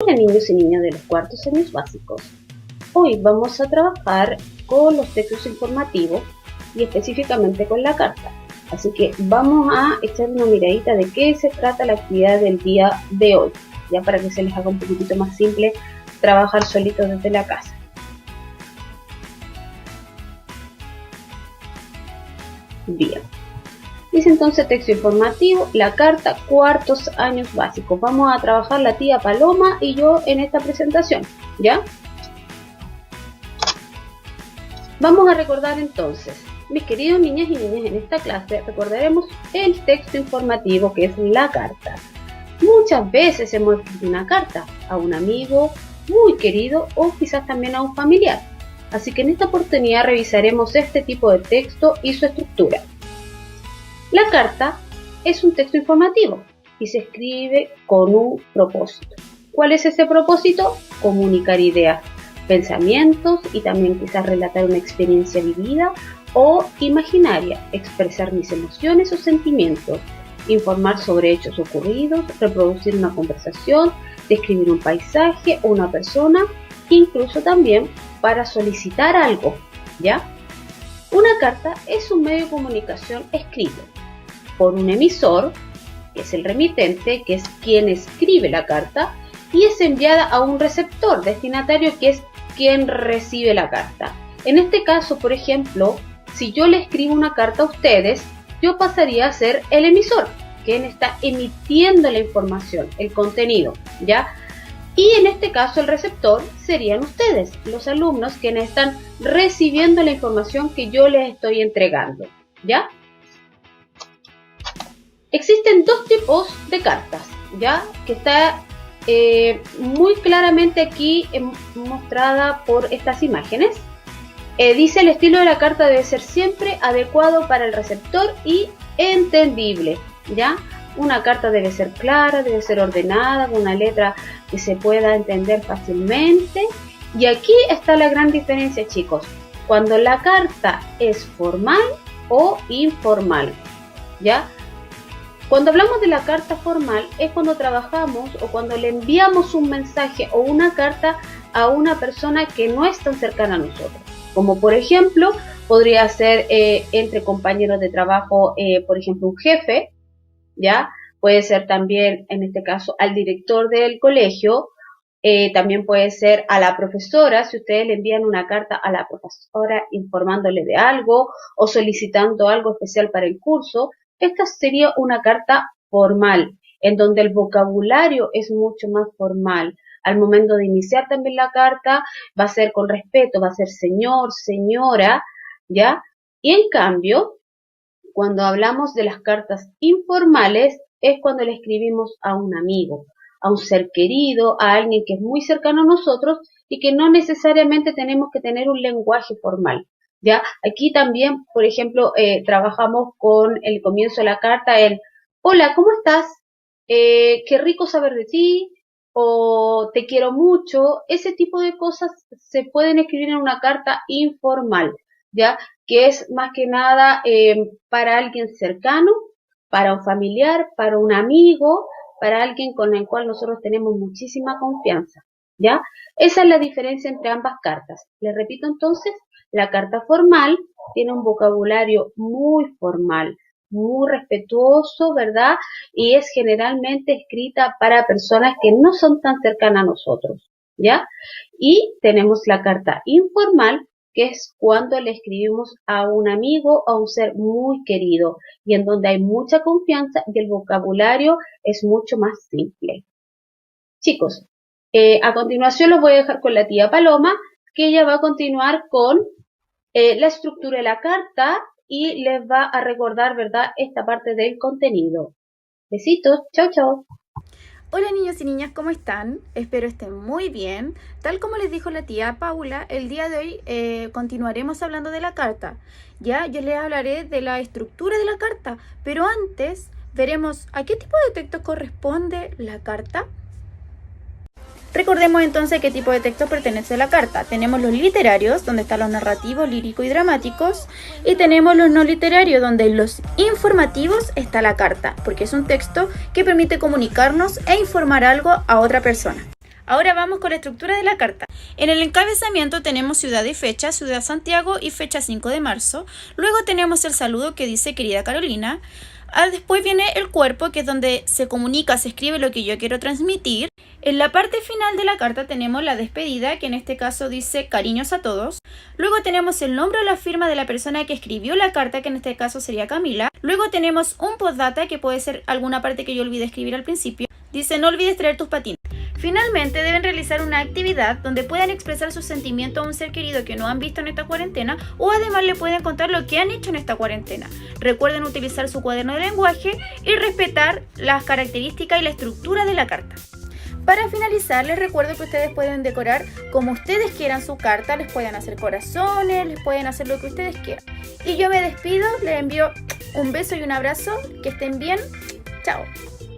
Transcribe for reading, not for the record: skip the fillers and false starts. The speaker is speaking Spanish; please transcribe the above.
Hola niños y niñas de los cuartos años básicos. Hoy vamos a trabajar con los textos informativos y específicamente con la carta. Así que vamos a echar una miradita de qué se trata la actividad del día de hoy, ya para que se les haga un poquitito más simple trabajar solitos desde la casa. Bien. Dice entonces texto informativo, la carta, cuartos años básicos. Vamos a trabajar la tía Paloma y yo en esta presentación, ¿ya? Vamos a recordar entonces, mis queridos niñas y niñas, en esta clase recordaremos el texto informativo que es la carta. Muchas veces hemos escrito una carta a un amigo muy querido o quizás también a un familiar. Así que en esta oportunidad revisaremos este tipo de texto y su estructura. La carta es un texto informativo y se escribe con un propósito. ¿Cuál es ese propósito? Comunicar ideas, pensamientos y también quizás relatar una experiencia vivida o imaginaria, expresar mis emociones o sentimientos, informar sobre hechos ocurridos, reproducir una conversación, describir un paisaje o una persona, incluso también para solicitar algo, ¿ya? Una carta es un medio de comunicación escrito por un emisor, que es el remitente, que es quien escribe la carta, y es enviada a un receptor, destinatario, que es quien recibe la carta. En este caso, por ejemplo, si yo le escribo una carta a ustedes, yo pasaría a ser el emisor, quien está emitiendo la información, el contenido, ¿ya? Y en este caso el receptor serían ustedes, los alumnos, quienes están recibiendo la información que yo les estoy entregando, ¿ya? Existen dos tipos de cartas, ¿ya? Que está muy claramente aquí mostrada por estas imágenes. Dice: el estilo de la carta debe ser siempre adecuado para el receptor y entendible, ¿ya? Una carta debe ser clara, debe ser ordenada, con una letra que se pueda entender fácilmente. Y aquí está la gran diferencia, chicos, cuando la carta es formal o informal, ¿ya? Cuando hablamos de la carta formal es cuando trabajamos o cuando le enviamos un mensaje o una carta a una persona que no es tan cercana a nosotros. Como por ejemplo, podría ser entre compañeros de trabajo, por ejemplo, un jefe, ¿ya? Puede ser también, en este caso, al director del colegio, también puede ser a la profesora, si ustedes le envían una carta a la profesora informándole de algo o solicitando algo especial para el curso. Esta sería una carta formal, en donde el vocabulario es mucho más formal. Al momento de iniciar también la carta, va a ser con respeto, va a ser señor, señora, ¿ya? Y en cambio, cuando hablamos de las cartas informales, es cuando le escribimos a un amigo, a un ser querido, a alguien que es muy cercano a nosotros y que no necesariamente tenemos que tener un lenguaje formal. ¿Ya? Aquí también, por ejemplo, trabajamos con el comienzo de la carta, el hola, ¿cómo estás? Qué rico saber de ti, o te quiero mucho. Ese tipo de cosas se pueden escribir en una carta informal, ¿ya? Que es más que nada para alguien cercano, para un familiar, para un amigo, para alguien con el cual nosotros tenemos muchísima confianza, ¿ya? Esa es la diferencia entre ambas cartas. Les repito entonces, la carta formal tiene un vocabulario muy formal, muy respetuoso, ¿verdad? Y es generalmente escrita para personas que no son tan cercanas a nosotros, ¿ya? Y tenemos la carta informal, que es cuando le escribimos a un amigo o a un ser muy querido y en donde hay mucha confianza y el vocabulario es mucho más simple. Chicos, a continuación los voy a dejar con la tía Paloma, que ella va a continuar con la estructura de la carta y les va a recordar, ¿verdad?, esta parte del contenido. Besitos, chao, chao. Hola niños y niñas, ¿cómo están? Espero estén muy bien. Tal como les dijo la tía Paula, el día de hoy continuaremos hablando de la carta. Ya, yo les hablaré de la estructura de la carta, pero antes veremos a qué tipo de texto corresponde la carta. Recordemos entonces qué tipo de texto pertenece a la carta. Tenemos los literarios, donde están los narrativos, líricos y dramáticos, y tenemos los no literarios, donde en los informativos está la carta, porque es un texto que permite comunicarnos e informar algo a otra persona. Ahora vamos con la estructura de la carta. En el encabezamiento tenemos ciudad y fecha, Ciudad Santiago y fecha 5 de marzo. Luego tenemos el saludo que dice querida Carolina. Después viene el cuerpo, que es donde se comunica, se escribe lo que yo quiero transmitir. En la parte final de la carta tenemos la despedida, que en este caso dice cariños a todos. Luego tenemos el nombre o la firma de la persona que escribió la carta, que en este caso sería Camila. Luego tenemos un postdata, que puede ser alguna parte que yo olvidé escribir al principio. Dice no olvides traer tus patines. Finalmente, deben realizar una actividad donde puedan expresar sus sentimientos a un ser querido que no han visto en esta cuarentena, o además le pueden contar lo que han hecho en esta cuarentena. Recuerden utilizar su cuaderno de lenguaje y respetar las características y la estructura de la carta. Para finalizar, les recuerdo que ustedes pueden decorar como ustedes quieran su carta, les pueden hacer corazones, les pueden hacer lo que ustedes quieran. Y yo me despido, les envío un beso y un abrazo, que estén bien, chao.